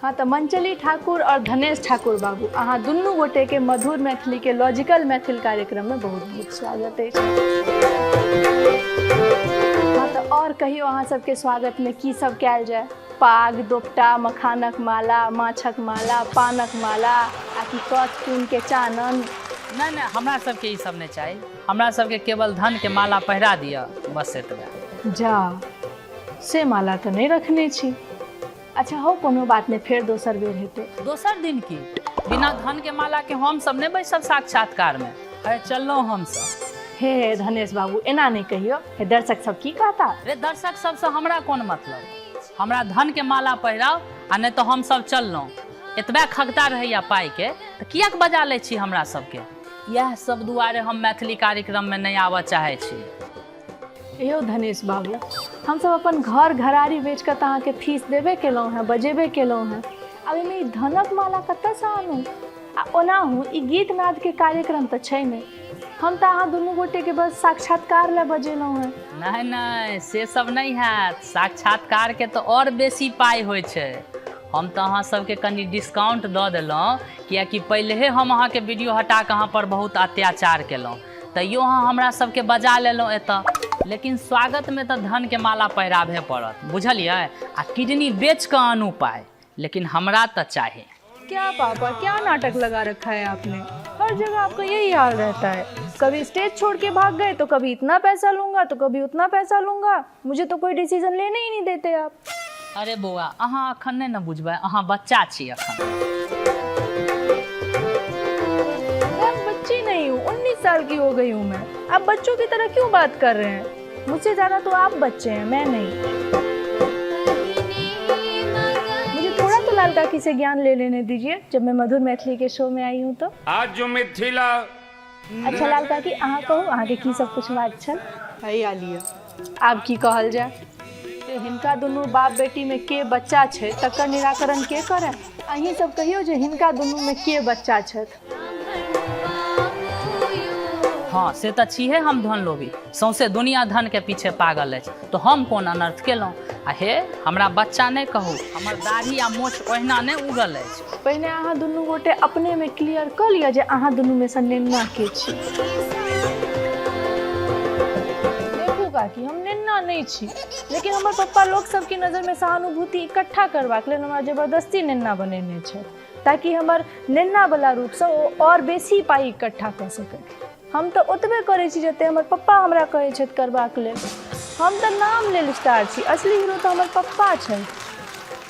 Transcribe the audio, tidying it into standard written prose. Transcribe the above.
हाँ तो मंचली ठाकुर और धनेश ठाकुर बाबू अहाँ दुनू गोटे के मधुर मैथिली के लॉजिकल मैथिल कार्यक्रम में बहुत बहुत स्वागत है। हाँ तो और कहियो अहाँ सबके स्वागत में की सब कयल जाए? पाग दोपटा, मखानक माला, माछक माला, पानक माला, आ कि कथून के चानन? नहीं हमरा सबके ई सब नहीं चाहिए। हमरा सबके केवल धन के माला पहिरा दिया बस एतबे। जा से माला तो नहीं रखने छी। अच्छा हो कोनो बात नहीं, फिर दोसर बेर हेतै। दोसर दिन की बिना धन के माला के हम सब नहीं बैसब साक्षात्कार में। अरे चललो हम सब। हे धनेश बाबू एना नहीं कहियो, हे दर्शक सब की कहता? रे दर्शक सब से हमरा कौन मतलब? हमरा धन के माला पहिराओ आ नहीं तो हम सब चललो। एतबे खगता रहैया पाई के तो कियाक बजा ले छी हमरा सबके? यह सब दुआरे हम मैथिली कार्यक्रम में नहीं आवा चाहे छी। यो धनेश बाबू हम सब अपन घर घरारी बेच कर अहाँ के फीस देबे केलहुँ हैं, बजेबे केलहुँ हैं। अब एमे ई धनक माला कतऽ से आनू? आ ओनाहू ई गीत नाद के कार्यक्रम तो छै नहीं। हम तो अहाँ दुनू गोटे के बस साक्षात्कार ले बजेलहुँ हैं। नहीं से सब नहीं है। साक्षात्कार के तो और बेसी पाई होय छै। हम तो अहाँ सबके कनी डिस्काउंट दऽ देलहुँ कियाकि पहले हम अहाँ के वीडियो हटा के अहाँ पर बहुत अत्याचार केलहुँ, तैयो अहाँ हमरा सबके बजा लेलहुँ एतऽ। लेकिन स्वागत में तो धन के माला पहिराबे पड़त, बुझलिए? आ किडनी बेच के आनू पाए, लेकिन हमरा तो चाहिए। क्या पापा क्या नाटक लगा रखा है आपने? हर जगह आपका यही हाल रहता है। कभी स्टेज छोड़ के भाग गए तो कभी इतना पैसा लूंगा तो कभी उतना पैसा लूंगा। मुझे तो कोई डिसीजन लेने ही नहीं देते आप। अरे बौआ अहाँ अखन नहीं न बुझबै, अहाँ बच्चा छी अखन। मैं बच्ची नहीं हूँ, 19 साल की हो गई हूँ मैं। आप बच्चों की तरह क्यों बात कर रहे हैं? मुझसे ज़्यादा तो आप बच्चे हैं, मैं नहीं। मुझे थोड़ा तो लाल काकी से ज्ञान ले लेने दीजिए जब मैं मधुर मैथिली के शो में आई हूँ तो। आज जो मिथिला अच्छा लाल काकी अहाँ कहू अहाँ के की सब कुछ बात छल? आलिया आब की कहल जाए? हिनका दुनू बाप बेटी में के बच्चा छै तकर निराकरण के करे? अहीं सब कहियो जे हिनका दुनू में के बच्चा छथि। हाँ से तो छिहे हम धन लोभी, सौंसे दुनिया धन के पीछे पागल है। तो हम कौन अनर्थ केलहुँ? आ हे हमरा बच्चा नहीं कहू, हमर दाढ़ी आ मोछ ओहिना नहीं उगल है। पहले अहाँ दुनू गोटे अपने में क्लियर कर लिया जे अहाँ दुनू में से नेन्ना के छी। देखू काकी हम नेन्ना नहीं छी, लेकिन हमर पप्पा लोग सबकी नजर में सहानुभूति इकट्ठा करबाक लेल हमरा जबरदस्ती नेन्ना बनेने छै, ताकि हमर नेन्ना वाला रूप से ओ और बेसी पाई इकट्ठा कर सके। हम तो ओतबे करे छी जते हमर पप्पा हमरा कहे छथि करबाक लेल। हम तो नाम लेल स्टार छी, असली हीरो तो हमर पप्पा छै।